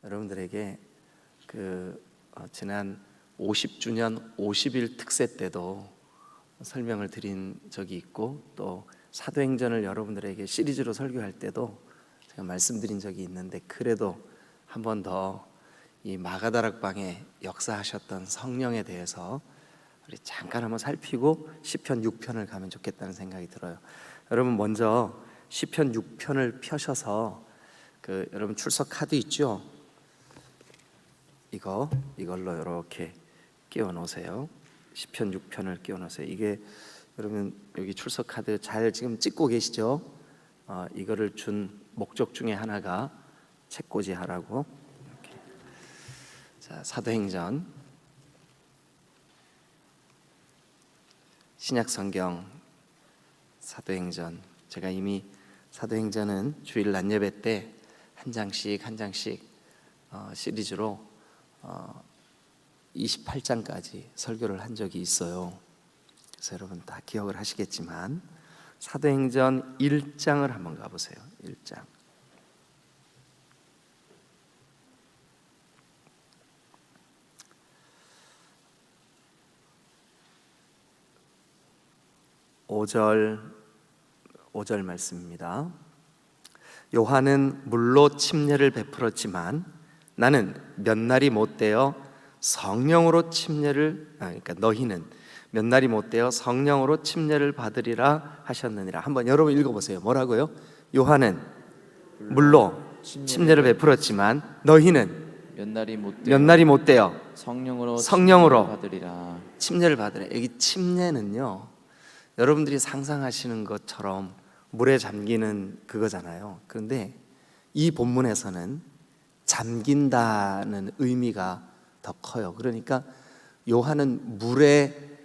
여러분들에게 지난 50주년 50일 특세 때도 설명을 드린 적이 있고, 또 사도행전을 여러분들에게 시리즈로 설교할 때도 제가 말씀드린 적이 있는데, 그래도 한 번 더 이 마가다락방에 역사하셨던 성령에 대해서 우리 잠깐 한번 살피고 시편 6편을 가면 좋겠다는 생각이 들어요. 여러분 먼저 시편 6편을 펴셔서 여러분 출석 카드 있죠? 이걸로 이렇게 끼워 놓으세요. 시편 6편을 끼워 놓으세요. 이게 여러분 여기 출석 카드 잘 지금 찍고 계시죠? 이거를 준 목적 중에 하나가 책꽂이 하라고. 이렇게. 자, 사도행전 신약성경 사도행전, 제가 이미 사도행전은 주일 낮 예배 때 한 장씩 시리즈로 28장까지 설교를 한 적이 있어요. 그래서 여러분 다 기억을 하시겠지만 사도행전 1장을 한번 가보세요. 1장. 오 절 말씀입니다. 요한은 물로 침례를 베풀었지만 나는 몇 날이 못되어 성령으로 너희는 몇 날이 못되어 성령으로 침례를 받으리라 하셨느니라. 한번 여러분 읽어보세요. 뭐라고요? 요한은 물로 침례를 베풀었지만 너희는 몇 날이 못되어 성령으로 받으리라. 침례를 받으라. 여기 침례는요, 여러분들이 상상하시는 것처럼 물에 잠기는 그거잖아요. 그런데 이 본문에서는 잠긴다는 의미가 더 커요. 그러니까 요한은 물에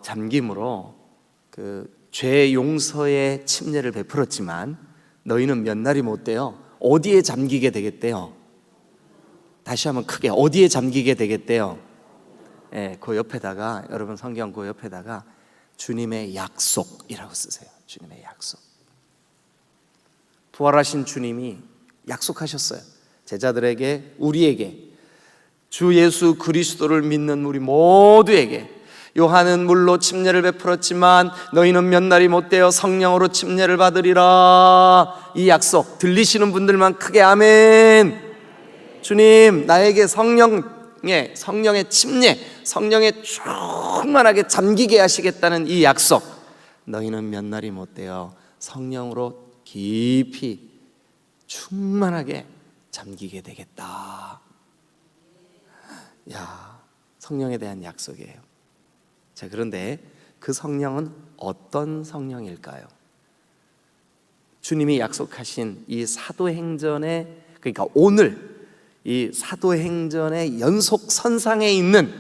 잠김으로 죄 용서의 침례를 베풀었지만 너희는 몇 날이 못되어 어디에 잠기게 되겠대요? 다시 한번 크게, 어디에 잠기게 되겠대요? 그 옆에다가, 여러분 성경 그 옆에다가 주님의 약속이라고 쓰세요. 주님의 약속. 부활하신 주님이 약속하셨어요. 제자들에게, 우리에게, 주 예수 그리스도를 믿는 우리 모두에게 요한은 물로 침례를 베풀었지만 너희는 몇 날이 못되어 성령으로 침례를 받으리라. 이 약속 들리시는 분들만 크게 아멘. 주님, 나에게 성령의 침례, 성령에 충만하게 잠기게 하시겠다는 이 약속, 너희는 몇 날이 못되어 성령으로 깊이 충만하게 잠기게 되겠다. 성령에 대한 약속이에요. 자, 그런데 그 성령은 어떤 성령일까요? 주님이 약속하신 이 사도행전의, 그러니까 오늘 이 사도행전의 연속선상에 있는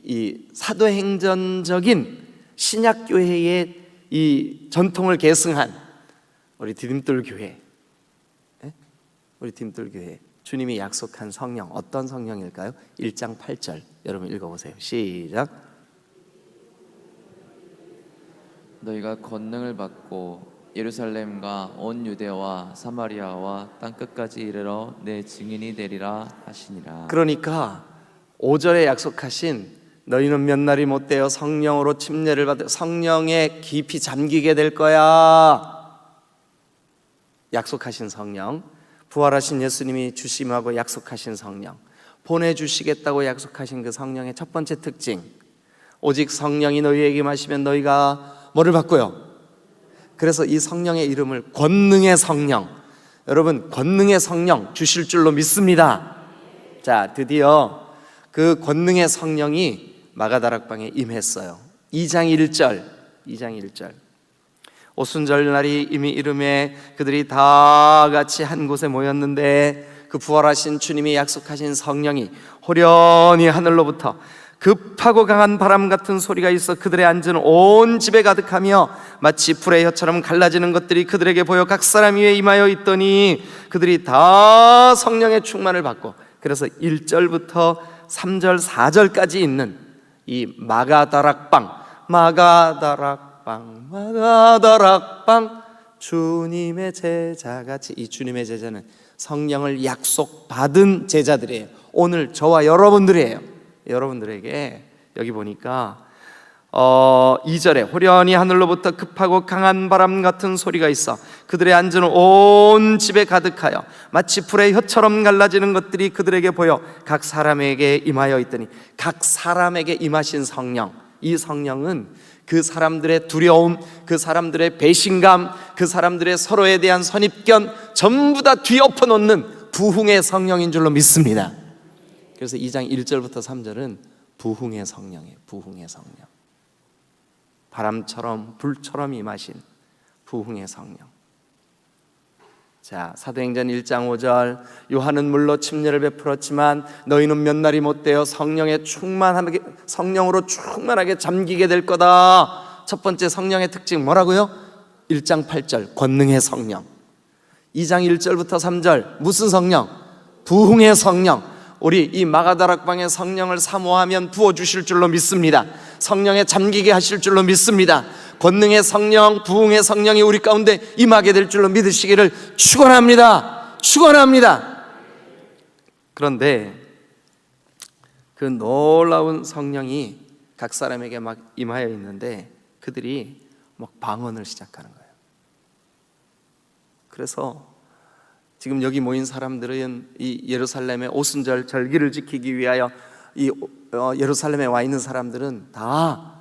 이 사도행전적인 신약교회의 이 전통을 계승한 우리 디딤돌교회, 우리 디딤돌교회, 주님이 약속한 성령, 어떤 성령일까요? 1장 8절 여러분 읽어보세요. 시작. 너희가 권능을 받고 예루살렘과 온 유대와 사마리아와 땅끝까지 이르러 내 증인이 되리라 하시니라. 그러니까 5절에 약속하신 너희는 몇 날이 못되어 성령으로 침례를 받아 성령에 깊이 잠기게 될 거야. 약속하신 성령, 부활하신 예수님이 주심하고 약속하신 성령, 보내주시겠다고 약속하신 그 성령의 첫 번째 특징, 오직 성령이 너희에게 임하시면 너희가 뭐를 받고요? 그래서 이 성령의 이름을 권능의 성령, 여러분 권능의 성령 주실 줄로 믿습니다. 자, 드디어 그 권능의 성령이 마가다락방에 임했어요. 2장 1절 오순절날이 이미 이름에 그들이 다 같이 한 곳에 모였는데 그 부활하신 주님이 약속하신 성령이 호련히 하늘로부터 급하고 강한 바람 같은 소리가 있어 그들의 앉은 온 집에 가득하며 마치 불의 혀처럼 갈라지는 것들이 그들에게 보여 각 사람 위에 임하여 있더니 그들이 다 성령의 충만을 받고, 그래서 1절부터 3절 4절까지 있는 이 마가다락방 주님의 제자같이. 이 주님의 제자는 성령을 약속받은 제자들이에요. 오늘 저와 여러분들이에요. 여러분들에게 여기 보니까 2절에 호련히 하늘로부터 급하고 강한 바람 같은 소리가 있어 그들의 앉은 온 집에 가득하여 마치 불의 혀처럼 갈라지는 것들이 그들에게 보여 각 사람에게 임하여 있더니. 각 사람에게 임하신 성령, 이 성령은 그 사람들의 두려움, 그 사람들의 배신감, 그 사람들의 서로에 대한 선입견 전부 다 뒤엎어 놓는 부흥의 성령인 줄로 믿습니다. 그래서 2장 1절부터 3절은 부흥의 성령이에요. 부흥의 성령. 바람처럼 불처럼 임하신 부흥의 성령. 자, 사도행전 1장 5절 요한은 물로 침례를 베풀었지만 너희는 몇 날이 못되어 성령으로 충만하게 잠기게 될 거다. 첫 번째 성령의 특징 뭐라고요? 1장 8절 권능의 성령. 2장 1절부터 3절 무슨 성령? 부흥의 성령. 우리 이 마가다락방의 성령을 사모하면 부어주실 줄로 믿습니다. 성령에 잠기게 하실 줄로 믿습니다. 권능의 성령, 부흥의 성령이 우리 가운데 임하게 될 줄로 믿으시기를 축원합니다. 축원합니다. 그런데 그 놀라운 성령이 각 사람에게 막 임하여 있는데 그들이 막 방언을 시작하는 거예요. 그래서 지금 여기 모인 사람들은 이 예루살렘의 오순절 절기를 지키기 위하여 이 예루살렘에 와 있는 사람들은 다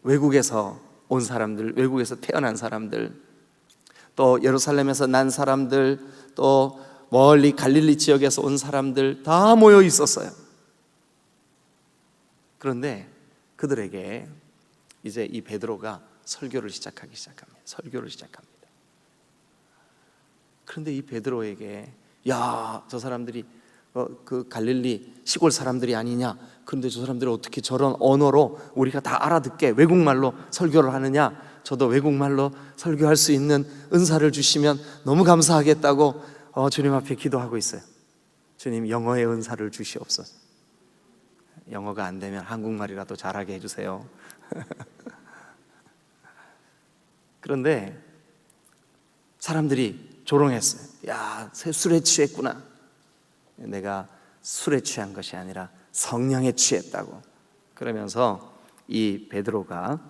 외국에서 온 사람들, 외국에서 태어난 사람들, 또 예루살렘에서 난 사람들, 또 멀리 갈릴리 지역에서 온 사람들 다 모여 있었어요. 그런데 그들에게 이제 이 베드로가 설교를 시작합니다. 설교를 시작합니다. 그런데 이 베드로에게 야, 저 사람들이 그 갈릴리 시골 사람들이 아니냐? 그런데 저 사람들이 어떻게 저런 언어로 우리가 다 알아듣게 외국말로 설교를 하느냐? 저도 외국말로 설교할 수 있는 은사를 주시면 너무 감사하겠다고 주님 앞에 기도하고 있어요. 주님, 영어의 은사를 주시옵소서. 영어가 안 되면 한국말이라도 잘하게 해주세요. 그런데 사람들이 조롱했어요. 야, 술에 취했구나. 내가 술에 취한 것이 아니라 성령에 취했다고. 그러면서 이 베드로가,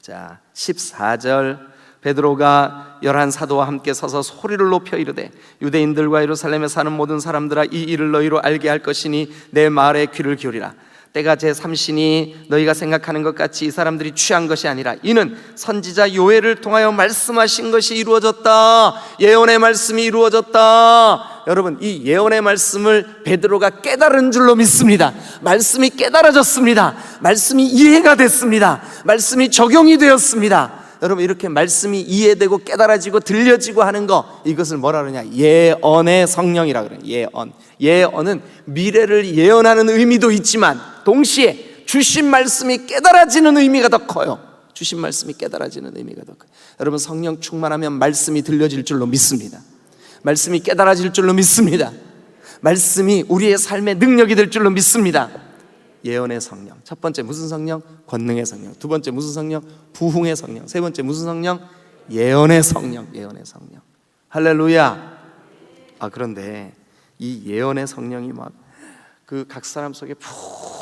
자 14절, 베드로가 11 사도와 함께 서서 소리를 높여 이르되 유대인들과 예루살렘에 사는 모든 사람들아, 이 일을 너희로 알게 할 것이니 내 말에 귀를 기울이라. 때가 제3시니 너희가 생각하는 것 같이 이 사람들이 취한 것이 아니라 이는 선지자 요엘을 통하여 말씀하신 것이 이루어졌다. 예언의 말씀이 이루어졌다. 여러분, 이 예언의 말씀을 베드로가 깨달은 줄로 믿습니다. 말씀이 깨달아졌습니다. 말씀이 이해가 됐습니다. 말씀이 적용이 되었습니다. 여러분, 이렇게 말씀이 이해되고 깨달아지고 들려지고 하는 거, 이것을 뭐라 그러냐? 예언의 성령이라 그래요. 예언. 예언은 미래를 예언하는 의미도 있지만 동시에 주신 말씀이 깨달아지는 의미가 더 커요. 주신 말씀이 깨달아지는 의미가 더 커요. 여러분, 성령 충만하면 말씀이 들려질 줄로 믿습니다. 말씀이 깨달아질 줄로 믿습니다. 말씀이 우리의 삶의 능력이 될 줄로 믿습니다. 예언의 성령. 첫 번째 무슨 성령? 권능의 성령. 두 번째 무슨 성령? 부흥의 성령. 세 번째 무슨 성령? 예언의 성령. 예언의 성령. 할렐루야. 그런데 이 예언의 성령이 막 그 각 사람 속에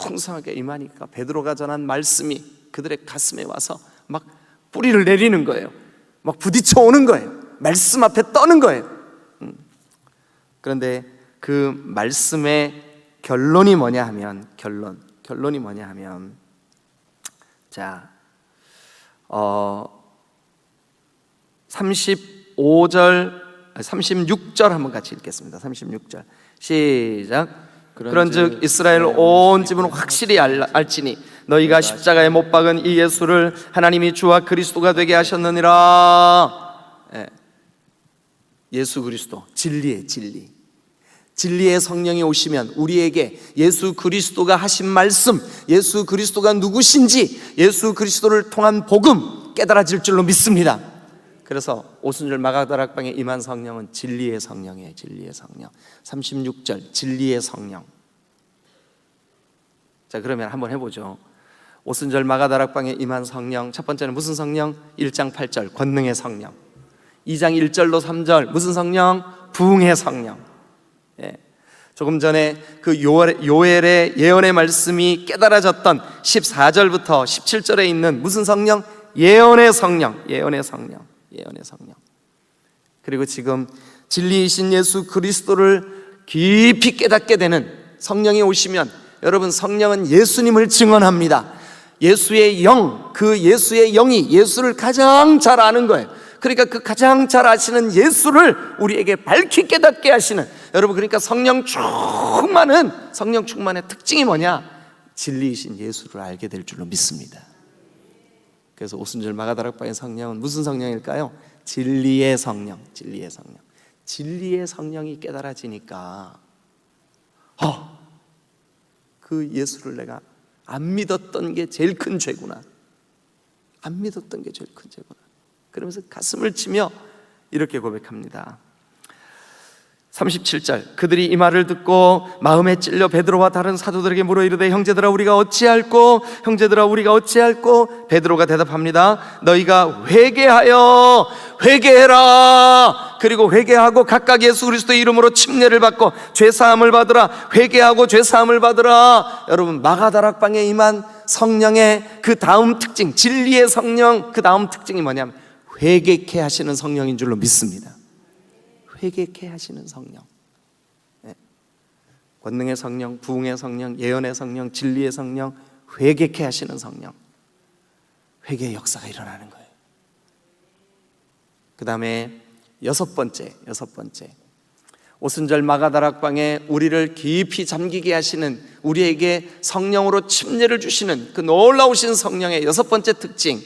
풍성하게 임하니까 베드로가 전한 말씀이 그들의 가슴에 와서 막 뿌리를 내리는 거예요. 막 부딪혀 오는 거예요. 말씀 앞에 떠는 거예요. 그런데 그 말씀의 결론이 뭐냐 하면, 결론이 뭐냐 하면, 자 36절 한번 같이 읽겠습니다. 36절 시작. 그런즉 이스라엘 온 집은 확실히 알지니 너희가 십자가에 못 박은 이 예수를 하나님이 주와 그리스도가 되게 하셨느니라. 예수 그리스도, 진리의 진리. 진리의 성령이 오시면 우리에게 예수 그리스도가 하신 말씀, 예수 그리스도가 누구신지, 예수 그리스도를 통한 복음 깨달아질 줄로 믿습니다. 그래서 오순절 마가다락방에 임한 성령은 진리의 성령이에요. 진리의 성령. 36절 진리의 성령. 자, 그러면 한번 해보죠. 오순절 마가다락방에 임한 성령, 첫 번째는 무슨 성령? 1장 8절 권능의 성령. 2장 1절로 3절 무슨 성령? 부흥의 성령. 예. 조금 전에 그 요엘의 예언의 말씀이 깨달아졌던 14절부터 17절에 있는 무슨 성령? 예언의 성령. 예언의 성령. 예언의 성령. 그리고 지금 진리이신 예수 그리스도를 깊이 깨닫게 되는 성령이 오시면, 여러분, 성령은 예수님을 증언합니다. 예수의 영, 그 예수의 영이 예수를 가장 잘 아는 거예요. 그러니까 그 가장 잘 아시는 예수를 우리에게 밝히 깨닫게 하시는, 여러분, 그러니까 성령 충만의 특징이 뭐냐? 진리이신 예수를 알게 될 줄로 믿습니다. 그래서 오순절 마가다락방의 성령은 무슨 성령일까요? 진리의 성령. 진리의 성령. 진리의 성령이 깨달아지니까 그 예수를 내가 안 믿었던 게 제일 큰 죄구나. 안 믿었던 게 제일 큰 죄구나. 그러면서 가슴을 치며 이렇게 고백합니다. 37절, 그들이 이 말을 듣고 마음에 찔려 베드로와 다른 사도들에게 물어 이르되 형제들아 우리가 어찌할꼬? 형제들아 우리가 어찌할꼬? 베드로가 대답합니다. 너희가 회개하여 회개해라. 그리고 회개하고 각각 예수 그리스도의 이름으로 침례를 받고 죄사함을 받으라. 회개하고 죄사함을 받으라. 여러분, 마가다락방에 임한 성령의 그 다음 특징, 진리의 성령, 그 다음 특징이 뭐냐면 회개케 하시는 성령인 줄로 믿습니다. 회개케 하시는 성령. 네. 권능의 성령, 부흥의 성령, 예언의 성령, 진리의 성령, 회개케 하시는 성령. 회개의 역사가 일어나는 거예요. 그 다음에 여섯 번째, 오순절 마가다락방에 우리를 깊이 잠기게 하시는, 우리에게 성령으로 침례를 주시는 그 놀라우신 성령의 여섯 번째 특징.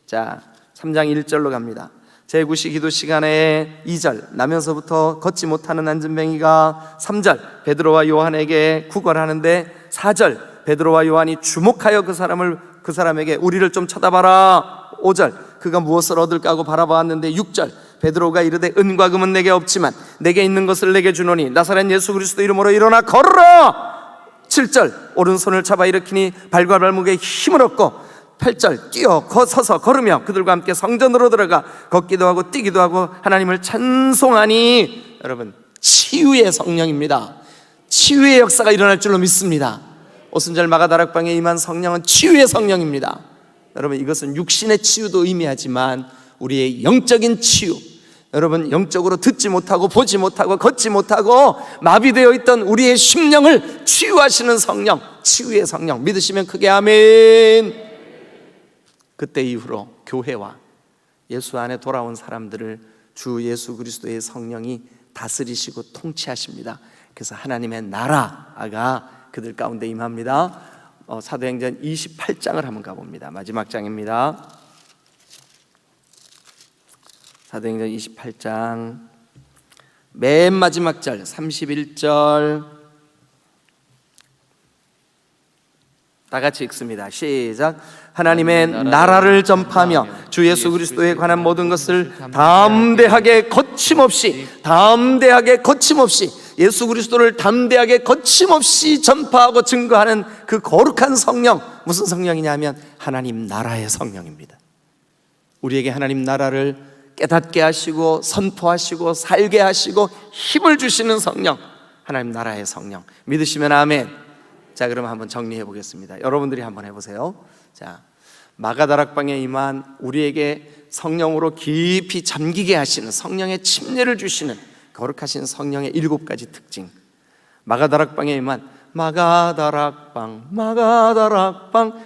자, 3장 1절로 갑니다. 제9시 기도 시간에 2절, 나면서부터 걷지 못하는 안진뱅이가, 3절, 베드로와 요한에게 구걸하는데, 4절, 베드로와 요한이 주목하여 그 사람에게 우리를 좀 쳐다봐라. 5절, 그가 무엇을 얻을까 하고 바라보았는데, 6절, 베드로가 이르되 은과 금은 내게 없지만 내게 있는 것을 내게 주노니 나사렛 예수 그리스도 이름으로 일어나 걸으라. 7절, 오른손을 잡아 일으키니 발과 발목에 힘을 얻고, 8절, 뛰어 서서 걸으며 그들과 함께 성전으로 들어가 걷기도 하고 뛰기도 하고 하나님을 찬송하니. 여러분, 치유의 성령입니다. 치유의 역사가 일어날 줄로 믿습니다. 오순절 마가다락방에 임한 성령은 치유의 성령입니다. 여러분, 이것은 육신의 치유도 의미하지만 우리의 영적인 치유, 여러분, 영적으로 듣지 못하고 보지 못하고 걷지 못하고 마비되어 있던 우리의 심령을 치유하시는 성령, 치유의 성령. 믿으시면 크게 아멘. 그때 이후로 교회와 예수 안에 돌아온 사람들을 주 예수 그리스도의 성령이 다스리시고 통치하십니다. 그래서 하나님의 나라가 그들 가운데 임합니다. 사도행전 28장을 한번 가봅니다. 마지막 장입니다. 사도행전 28장 맨 마지막 절 31절 다 같이 읽습니다. 시작. 하나님의 나라를 전파하며 주 예수 그리스도에 관한 모든 것을 담대하게 거침없이 예수 그리스도를 담대하게 거침없이 전파하고 증거하는 그 거룩한 성령, 무슨 성령이냐면 하나님 나라의 성령입니다. 우리에게 하나님 나라를 깨닫게 하시고 선포하시고 살게 하시고 힘을 주시는 성령, 하나님 나라의 성령. 믿으시면 아멘. 자, 그럼 한번 정리해 보겠습니다. 여러분들이 한번 해보세요. 자, 마가다락방에 임한 우리에게 성령으로 깊이 잠기게 하시는, 성령의 침례를 주시는 거룩하신 성령의 7가지 특징. 마가다락방에 임한 마가다락방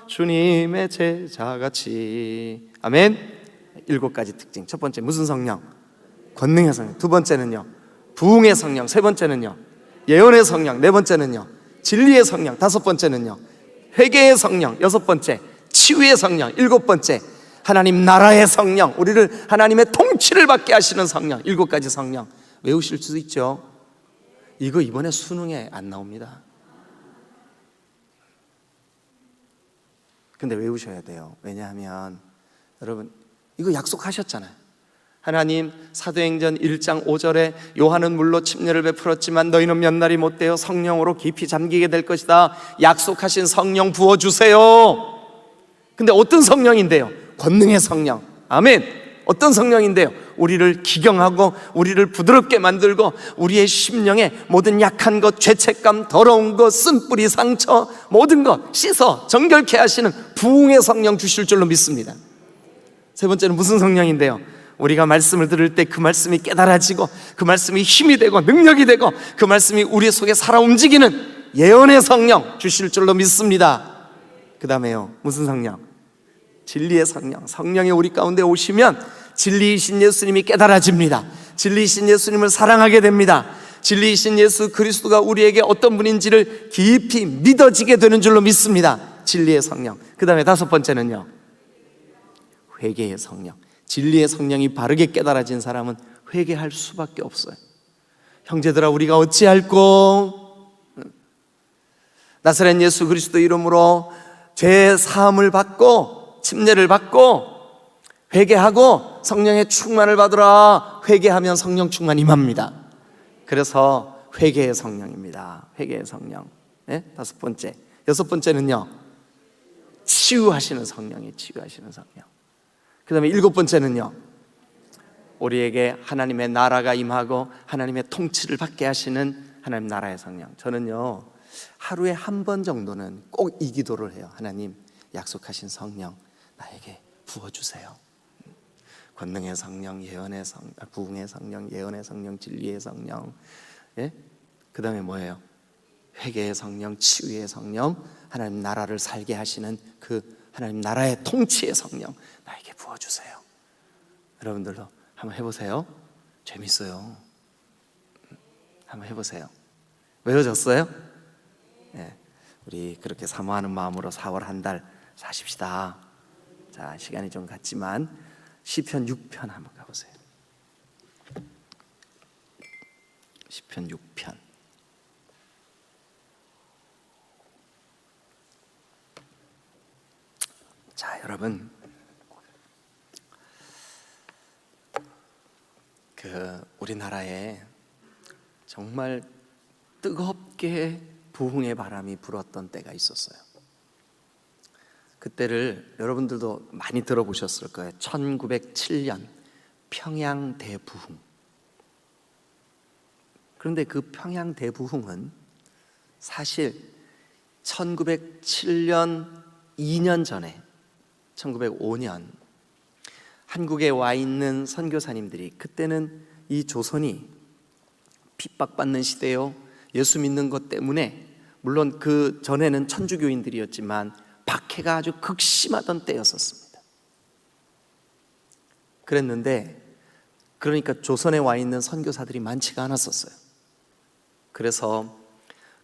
주님의 제자같이. 아멘. 7가지 특징. 첫 번째 무슨 성령? 권능의 성령. 두 번째는요 부흥의 성령. 세 번째는요 예언의 성령. 네 번째는요 진리의 성령. 다섯 번째는요 회개의 성령. 여섯 번째 치유의 성령. 일곱 번째 하나님 나라의 성령, 우리를 하나님의 통치를 받게 하시는 성령. 7가지 성령 외우실 수 있죠? 이거 이번에 수능에 안 나옵니다. 근데 외우셔야 돼요. 왜냐하면 여러분 이거 약속하셨잖아요. 하나님 사도행전 1장 5절에 요한은 물로 침례를 베풀었지만 너희는 몇 날이 못되어 성령으로 깊이 잠기게 될 것이다. 약속하신 성령 부어주세요. 근데 어떤 성령인데요? 권능의 성령. 아멘. 어떤 성령인데요? 우리를 기경하고 우리를 부드럽게 만들고 우리의 심령에 모든 약한 것, 죄책감, 더러운 것, 쓴뿌리, 상처 모든 것 씻어 정결케 하시는 부흥의 성령 주실 줄로 믿습니다. 세 번째는 무슨 성령인데요? 우리가 말씀을 들을 때 그 말씀이 깨달아지고 그 말씀이 힘이 되고 능력이 되고 그 말씀이 우리 속에 살아 움직이는 예언의 성령 주실 줄로 믿습니다. 그 다음에요, 무슨 성령? 진리의 성령. 성령이 우리 가운데 오시면 진리이신 예수님이 깨달아집니다. 진리이신 예수님을 사랑하게 됩니다. 진리이신 예수 그리스도가 우리에게 어떤 분인지를 깊이 믿어지게 되는 줄로 믿습니다. 진리의 성령. 그 다음에 다섯 번째는요, 회개의 성령. 진리의 성령이 바르게 깨달아진 사람은 회개할 수밖에 없어요. 형제들아, 우리가 어찌할꼬? 나사렛 예수 그리스도 이름으로 죄 사함을 받고 침례를 받고 회개하고 성령의 충만을 받으라. 회개하면 성령 충만 임합니다. 그래서 회개의 성령입니다. 회개의 성령. 네? 다섯 번째. 여섯 번째는요, 치유하시는 성령이에요. 치유하시는 성령. 그 다음에 일곱 번째는요, 우리에게 하나님의 나라가 임하고 하나님의 통치를 받게 하시는 하나님 나라의 성령. 저는요, 하루에 한 번 정도는 꼭 이 기도를 해요. 하나님, 약속하신 성령 나에게 부어주세요. 권능의 성령, 예언의 성령, 부흥의 성령, 예언의 성령, 진리의 성령. 예? 그 다음에 뭐예요? 회개의 성령, 치유의 성령, 하나님 나라를 살게 하시는 그 하나님 나라의 통치의 성령 나에게 부어주세요. 여러분들도 한번 해보세요. 재밌어요. 한번 해보세요. 외워졌어요? 예. 우리 그렇게 사모하는 마음으로 4월 한 달 사십시다. 자, 시간이 좀 갔지만 시편 6편 한번 가보세요. 시편 6편. 자, 여러분, 우리나라에 정말 뜨겁게 부흥의 바람이 불었던 때가 있었어요. 그때를 여러분들도 많이 들어보셨을 거예요. 1907년 평양 대부흥. 그런데 그 평양 대부흥은 사실 1907년 2년 전에 1905년 한국에 와 있는 선교사님들이, 그때는 이 조선이 핍박받는 시대요, 예수 믿는 것 때문에 물론 그 전에는 천주교인들이었지만 박해가 아주 극심하던 때였었습니다. 그랬는데 그러니까 조선에 와 있는 선교사들이 많지가 않았었어요. 그래서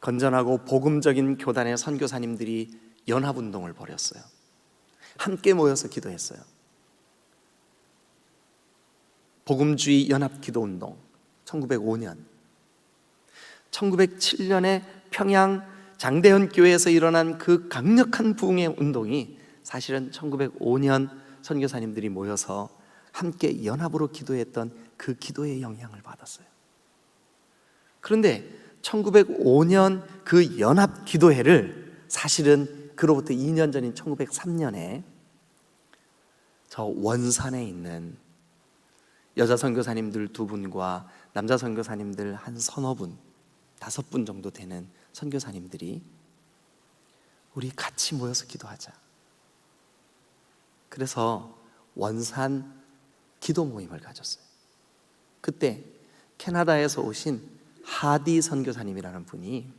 건전하고 복음적인 교단의 선교사님들이 연합운동을 벌였어요. 함께 모여서 기도했어요. 복음주의 연합기도운동 1905년. 1907년에 평양 장대현 교회에서 일어난 그 강력한 부흥의 운동이 사실은 1905년 선교사님들이 모여서 함께 연합으로 기도했던 그 기도의 영향을 받았어요. 그런데 1905년 그 연합 기도회를 사실은 그로부터 2년 전인 1903년에 저 원산에 있는 여자 선교사님들 2분과 남자 선교사님들 한 서너 분, 5분 정도 되는 선교사님들이 우리 같이 모여서 기도하자. 그래서 원산 기도 모임을 가졌어요. 그때 캐나다에서 오신 하디 선교사님이라는 분이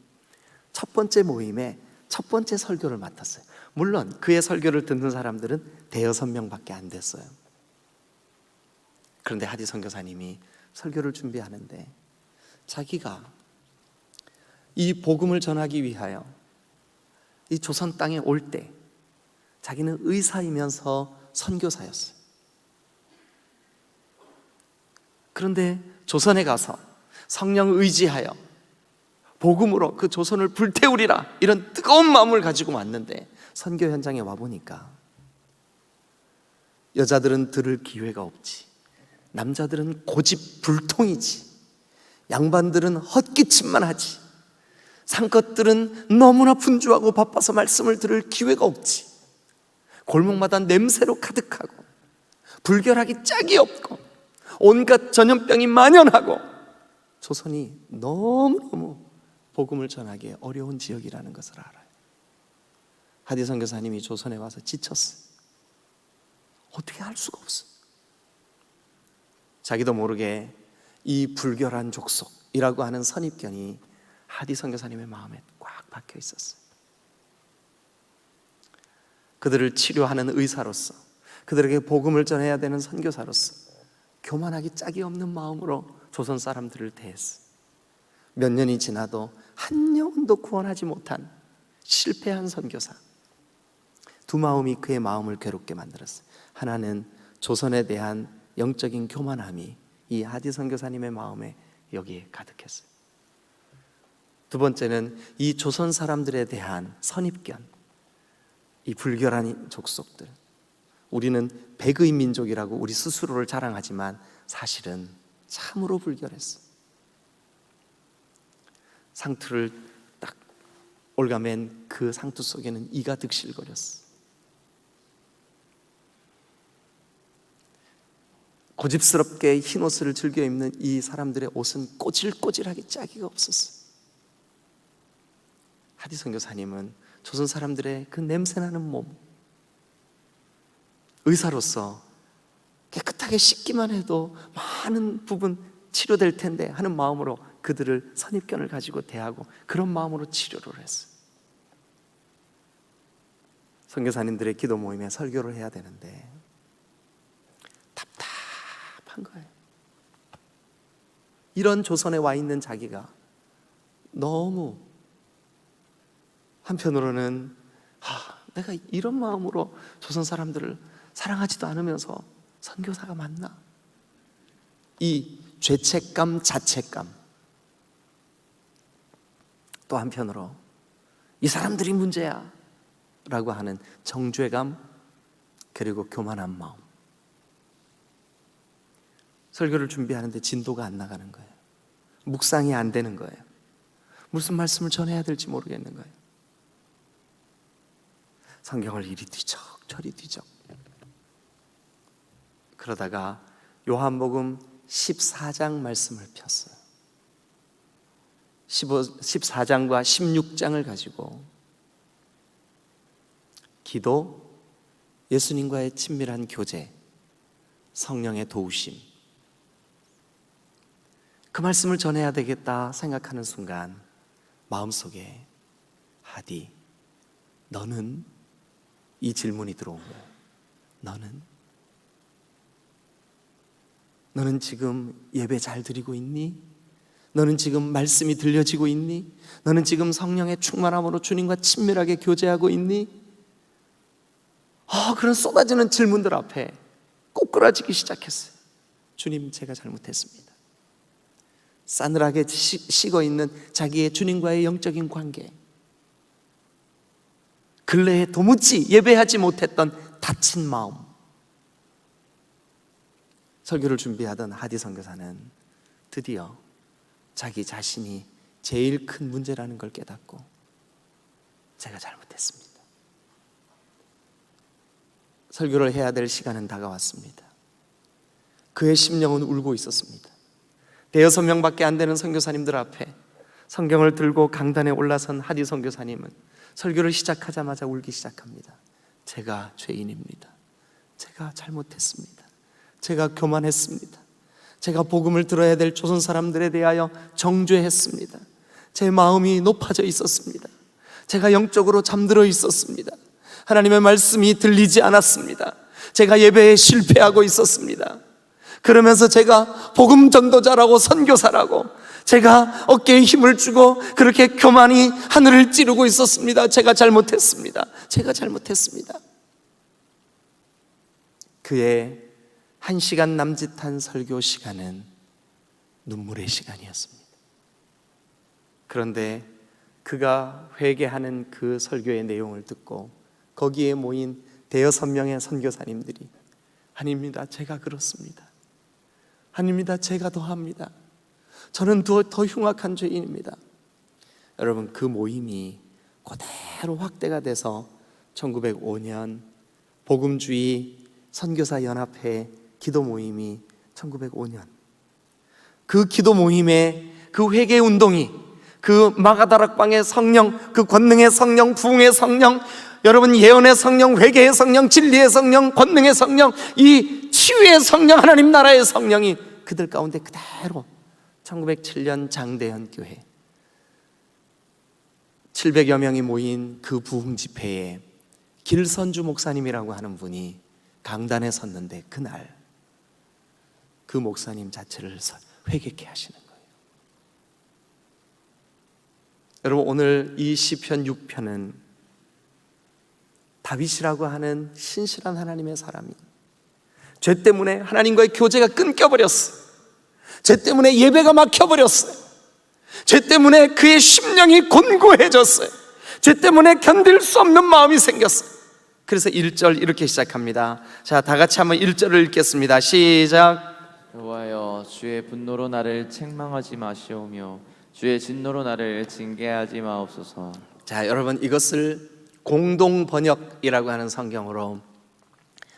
첫 번째 모임에 첫 번째 설교를 맡았어요. 물론 그의 설교를 듣는 사람들은 대여섯 명밖에 안 됐어요. 그런데 하디 선교사님이 설교를 준비하는데 자기가 이 복음을 전하기 위하여 이 조선 땅에 올 때 자기는 의사이면서 선교사였어요. 그런데 조선에 가서 성령 의지하여 복음으로 그 조선을 불태우리라, 이런 뜨거운 마음을 가지고 왔는데 선교 현장에 와보니까 여자들은 들을 기회가 없지, 남자들은 고집 불통이지, 양반들은 헛기침만 하지, 상껏들은 너무나 분주하고 바빠서 말씀을 들을 기회가 없지, 골목마다 냄새로 가득하고 불결하기 짝이 없고 온갖 전염병이 만연하고 조선이 너무너무 복음을 전하기에 어려운 지역이라는 것을 알아요. 하디 선교사님이 조선에 와서 지쳤어요. 어떻게 할 수가 없어요. 자기도 모르게 이 불결한 족속이라고 하는 선입견이 하디 선교사님의 마음에 꽉 박혀 있었어요. 그들을 치료하는 의사로서, 그들에게 복음을 전해야 되는 선교사로서 교만하기 짝이 없는 마음으로 조선 사람들을 대했어요. 몇 년이 지나도 한 영혼도 구원하지 못한 실패한 선교사. 두 마음이 그의 마음을 괴롭게 만들었어요. 하나는 조선에 대한 영적인 교만함이 이 하디 선교사님의 마음에 여기에 가득했어요. 두 번째는 이 조선 사람들에 대한 선입견, 이 불결한 족속들. 우리는 백의 민족이라고 우리 스스로를 자랑하지만 사실은 참으로 불결했어. 상투를 딱 올가맨 그 상투 속에는 이가 득실거렸어. 고집스럽게 흰 옷을 즐겨 입는 이 사람들의 옷은 꼬질꼬질하게 짝이가 없었어. 하디 선교사님은 조선 사람들의 그 냄새나는 몸, 의사로서 깨끗하게 씻기만 해도 많은 부분 치료될 텐데 하는 마음으로 그들을 선입견을 가지고 대하고 그런 마음으로 치료를 했어요. 선교사님들의 기도 모임에 설교를 해야 되는데 답답한 거예요. 이런 조선에 와 있는 자기가 너무 한편으로는 내가 이런 마음으로 조선 사람들을 사랑하지도 않으면서 선교사가 맞나? 이 죄책감, 자책감. 또 한편으로 이 사람들이 문제야 라고 하는 정죄감, 그리고 교만한 마음. 설교를 준비하는데 진도가 안 나가는 거예요. 묵상이 안 되는 거예요. 무슨 말씀을 전해야 될지 모르겠는 거예요. 성경을 이리 뒤적 저리 뒤적. 그러다가 요한복음 14장 말씀을 폈어요. 14장과 16장을 가지고 기도, 예수님과의 친밀한 교제, 성령의 도우심, 그 말씀을 전해야 되겠다 생각하는 순간 마음속에 하디, 너는? 이 질문이 들어온 거예요. 너는 지금 예배 잘 드리고 있니? 너는 지금 말씀이 들려지고 있니? 너는 지금 성령의 충만함으로 주님과 친밀하게 교제하고 있니? 그런 쏟아지는 질문들 앞에 꼬꾸라지기 시작했어요. 주님, 제가 잘못했습니다. 싸늘하게 식어 있는 자기의 주님과의 영적인 관계, 근래에 도무지 예배하지 못했던 다친 마음. 설교를 준비하던 하디 선교사는 드디어 자기 자신이 제일 큰 문제라는 걸 깨닫고 제가 잘못했습니다. 설교를 해야 될 시간은 다가왔습니다. 그의 심령은 울고 있었습니다. 대여섯 명밖에 안 되는 선교사님들 앞에 성경을 들고 강단에 올라선 하디 선교사님은 설교를 시작하자마자 울기 시작합니다. 제가 죄인입니다. 제가 잘못했습니다. 제가 교만했습니다. 제가 복음을 들어야 될 조선 사람들에 대하여 정죄했습니다. 제 마음이 높아져 있었습니다. 제가 영적으로 잠들어 있었습니다. 하나님의 말씀이 들리지 않았습니다. 제가 예배에 실패하고 있었습니다. 그러면서 제가 복음 전도자라고 선교사라고 제가 어깨에 힘을 주고 그렇게 교만히 하늘을 찌르고 있었습니다. 제가 잘못했습니다. 제가 잘못했습니다. 그의 1시간 남짓한 설교 시간은 눈물의 시간이었습니다. 그런데 그가 회개하는 그 설교의 내용을 듣고 거기에 모인 대여섯 명의 선교사님들이 아닙니다, 제가 그렇습니다. 아닙니다, 제가 더합니다. 저는 더 흉악한 죄인입니다. 여러분, 그 모임이 그대로 확대가 돼서 1905년 복음주의 선교사 연합회 기도 모임이 1905년, 그 기도 모임의 그 회개 운동이, 그 마가다락방의 성령, 그 권능의 성령, 부흥의 성령, 여러분 예언의 성령, 회개의 성령, 진리의 성령, 권능의 성령, 이 치유의 성령, 하나님 나라의 성령이 그들 가운데 그대로 1907년 장대현 교회 700여 명이 모인 그 부흥 집회에 길선주 목사님이라고 하는 분이 강단에 섰는데, 그날 그 목사님 자체를 회개케 하시는 거예요. 여러분, 오늘 이 시편 6편은 다윗이라고 하는 신실한 하나님의 사람이 죄 때문에 하나님과의 교제가 끊겨버렸어요. 죄 때문에 예배가 막혀버렸어요. 죄 때문에 그의 심령이 곤고해졌어요. 죄 때문에 견딜 수 없는 마음이 생겼어요. 그래서 1절 이렇게 시작합니다. 자, 다 같이 한번 1절을 읽겠습니다. 시작. 여호와여, 주의 분노로 나를 책망하지 마시오며 주의 진노로 나를 징계하지 마옵소서. 자, 여러분, 이것을 공동 번역이라고 하는 성경으로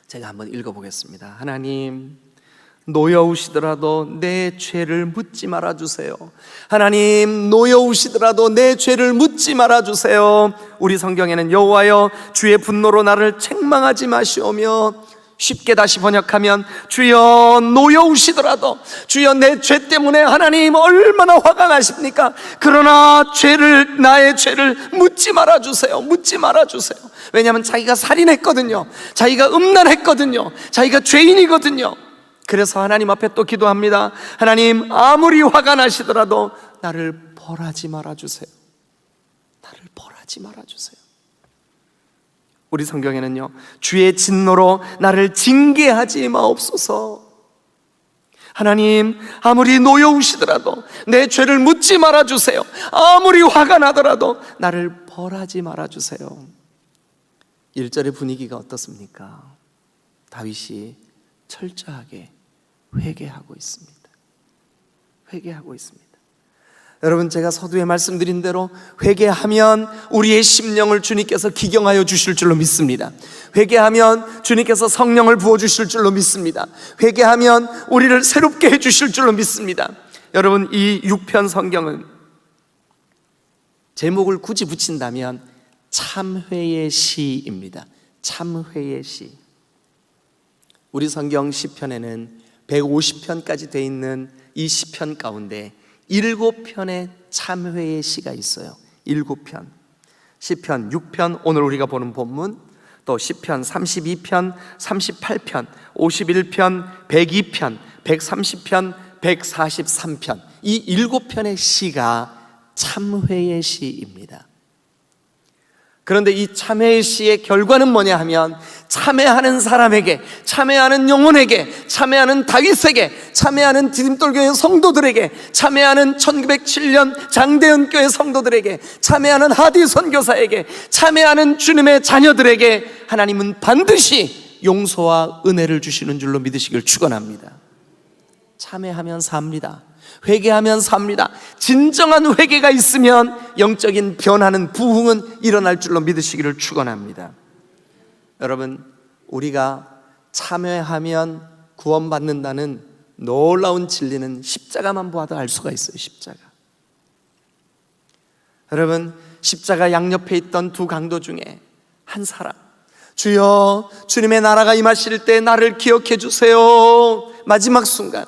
제가 한번 읽어보겠습니다. 하나님, 노여우시더라도 내 죄를 묻지 말아주세요. 하나님, 노여우시더라도 내 죄를 묻지 말아주세요. 우리 성경에는 여호와여, 주의 분노로 나를 책망하지 마시오며, 쉽게 다시 번역하면 주여, 노여우시더라도, 주여, 내 죄 때문에 하나님 얼마나 화가 나십니까? 그러나 나의 죄를 묻지 말아주세요. 묻지 말아주세요. 왜냐하면 자기가 살인했거든요. 자기가 음란했거든요. 자기가 죄인이거든요. 그래서 하나님 앞에 또 기도합니다. 하나님, 아무리 화가 나시더라도 나를 벌하지 말아주세요. 나를 벌하지 말아주세요. 우리 성경에는요, 주의 진노로 나를 징계하지 마옵소서. 하나님, 아무리 노여우시더라도 내 죄를 묻지 말아주세요. 아무리 화가 나더라도 나를 벌하지 말아주세요. 1절의 분위기가 어떻습니까? 다윗이 철저하게 회개하고 있습니다. 회개하고 있습니다. 여러분, 제가 서두에 말씀드린 대로 회개하면 우리의 심령을 주님께서 기경하여 주실 줄로 믿습니다. 회개하면 주님께서 성령을 부어주실 줄로 믿습니다. 회개하면 우리를 새롭게 해주실 줄로 믿습니다. 여러분, 이 6편 성경은 제목을 굳이 붙인다면 참회의 시입니다. 참회의 시. 우리 성경 시편에는 150편까지 돼 있는 이 시편 가운데 7편의 참회의 시가 있어요. 7편. 시편 6편, 오늘 우리가 보는 본문, 또 시편 32편, 38편, 51편, 102편, 130편, 143편. 이 7편의 시가 참회의 시입니다. 그런데 이 참회의 시의 결과는 뭐냐 하면, 참회하는 사람에게, 참회하는 영혼에게, 참회하는 다윗에게, 참회하는 디딤돌교회 성도들에게, 참회하는 1907년 장대현 교회 성도들에게, 참회하는 하디 선교사에게, 참회하는 주님의 자녀들에게 하나님은 반드시 용서와 은혜를 주시는 줄로 믿으시길 축원합니다. 참회하면 삽니다. 회개하면 삽니다. 진정한 회개가 있으면 영적인 변화는, 부흥은 일어날 줄로 믿으시기를 축원합니다. 여러분, 우리가 참회하면 구원받는다는 놀라운 진리는 십자가만 보아도 알 수가 있어요. 십자가. 여러분, 십자가 양옆에 있던 두 강도 중에 한 사람, 주여, 주님의 나라가 임하실 때 나를 기억해 주세요. 마지막 순간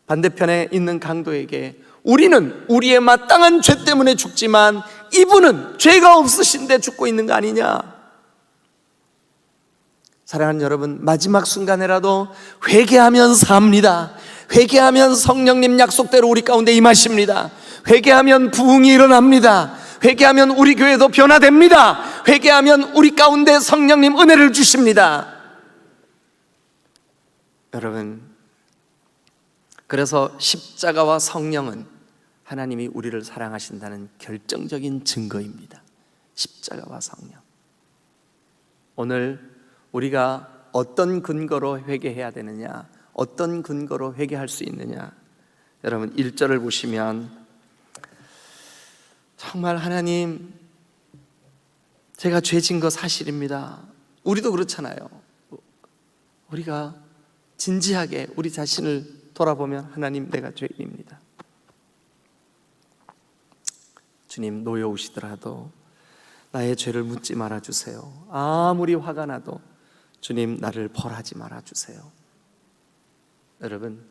반대편에 있는 강도에게, 우리는 우리의 마땅한 죄 때문에 죽지만 이분은 죄가 없으신데 죽고 있는 거 아니냐. 사랑하는 여러분, 마지막 순간에라도 회개하면 삽니다. 회개하면 성령님 약속대로 우리 가운데 임하십니다. 회개하면 부흥이 일어납니다. 회개하면 우리 교회도 변화됩니다. 회개하면 우리 가운데 성령님 은혜를 주십니다. 여러분, 그래서 십자가와 성령은 하나님이 우리를 사랑하신다는 결정적인 증거입니다. 십자가와 성령. 오늘 우리가 어떤 근거로 회개해야 되느냐, 어떤 근거로 회개할 수 있느냐. 여러분, 1절을 보시면 정말 하나님, 제가 죄진 거 사실입니다. 우리도 그렇잖아요. 우리가 진지하게 우리 자신을 돌아보면 하나님, 내가 죄인입니다. 주님, 놓여오시더라도 나의 죄를 묻지 말아주세요. 아무리 화가 나도 주님, 나를 벌하지 말아주세요. 여러분,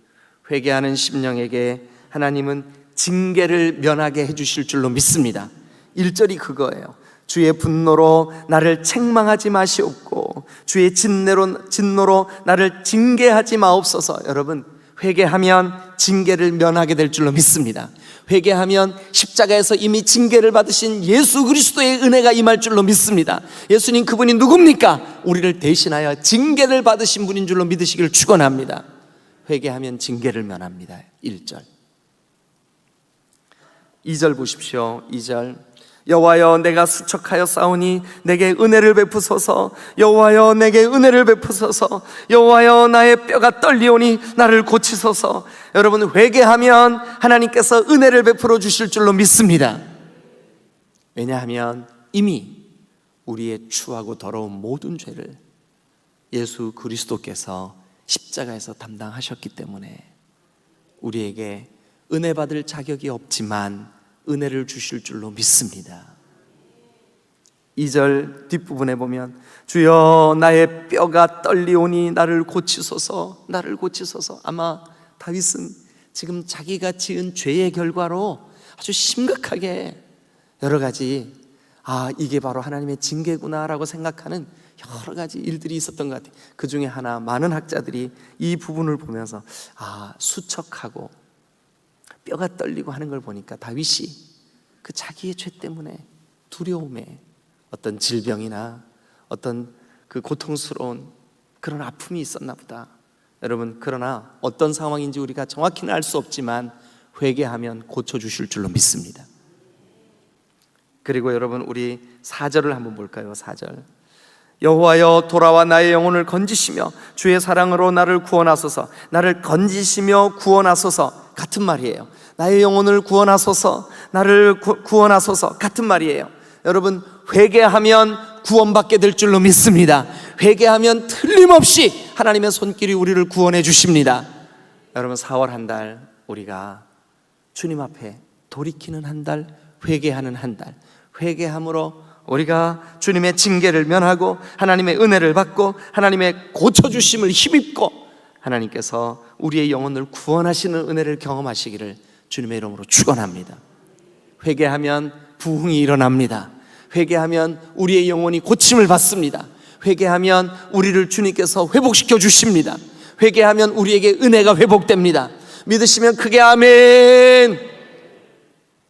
회개하는 심령에게 하나님은 징계를 면하게 해주실 줄로 믿습니다. 1절이 그거예요. 주의 분노로 나를 책망하지 마시옵고 주의 진노로 나를 징계하지 마옵소서. 여러분, 회개하면 징계를 면하게 될 줄로 믿습니다. 회개하면 십자가에서 이미 징계를 받으신 예수 그리스도의 은혜가 임할 줄로 믿습니다. 예수님, 그분이 누굽니까? 우리를 대신하여 징계를 받으신 분인 줄로 믿으시기를 축원합니다. 회개하면 징계를 면합니다. 1절. 2절 보십시오. 2절. 여호와여, 내가 수척하여 싸우니 내게 은혜를 베푸소서. 여호와여, 내게 은혜를 베푸소서. 여호와여, 나의 뼈가 떨리오니 나를 고치소서. 여러분, 회개하면 하나님께서 은혜를 베풀어 주실 줄로 믿습니다. 왜냐하면 이미 우리의 추하고 더러운 모든 죄를 예수 그리스도께서 십자가에서 담당하셨기 때문에 우리에게 은혜 받을 자격이 없지만 은혜를 주실 줄로 믿습니다. 2절 뒷부분에 보면 주여, 나의 뼈가 떨리오니 나를 고치소서. 나를 고치소서. 아마 다윗은 지금 자기가 지은 죄의 결과로 아주 심각하게 여러 가지, 이게 바로 하나님의 징계구나라고 생각하는 여러 가지 일들이 있었던 것 같아요. 그 중에 하나, 많은 학자들이 이 부분을 보면서 수척하고 뼈가 떨리고 하는 걸 보니까 다윗이 그 자기의 죄 때문에 두려움에 어떤 질병이나 어떤 그 고통스러운 그런 아픔이 있었나 보다. 여러분, 그러나 어떤 상황인지 우리가 정확히는 알 수 없지만 회개하면 고쳐주실 줄로 믿습니다. 그리고 여러분, 우리 4절을 한번 볼까요? 4절. 여호와여, 돌아와 나의 영혼을 건지시며 주의 사랑으로 나를 구원하소서. 나를 건지시며 구원하소서. 같은 말이에요. 나의 영혼을 구원하소서, 나를 구원하소서. 같은 말이에요. 여러분, 회개하면 구원받게 될 줄로 믿습니다. 회개하면 틀림없이 하나님의 손길이 우리를 구원해 주십니다. 여러분, 4월 한 달 우리가 주님 앞에 돌이키는 한 달, 회개하는 한 달, 회개함으로 우리가 주님의 징계를 면하고 하나님의 은혜를 받고 하나님의 고쳐주심을 힘입고 하나님께서 우리의 영혼을 구원하시는 은혜를 경험하시기를 주님의 이름으로 축원합니다. 회개하면 부흥이 일어납니다. 회개하면 우리의 영혼이 고침을 받습니다. 회개하면 우리를 주님께서 회복시켜 주십니다. 회개하면 우리에게 은혜가 회복됩니다. 믿으시면 크게 아멘.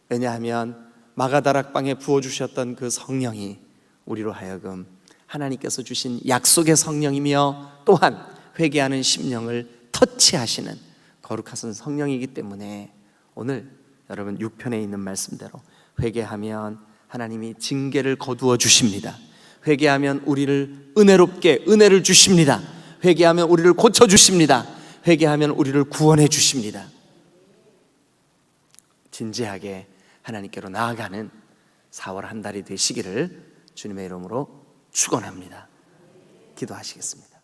왜냐하면 마가다락방에 부어주셨던 그 성령이 우리로 하여금 하나님께서 주신 약속의 성령이며 또한 회개하는 심령을 터치하시는 거룩하신 성령이기 때문에 오늘 여러분 6편에 있는 말씀대로 회개하면 하나님이 징계를 거두어 주십니다. 회개하면 우리를 은혜롭게 은혜를 주십니다. 회개하면 우리를 고쳐 주십니다. 회개하면 우리를 구원해 주십니다. 진지하게 하나님께로 나아가는 4월 한 달이 되시기를 주님의 이름으로 축원합니다. 기도하시겠습니다.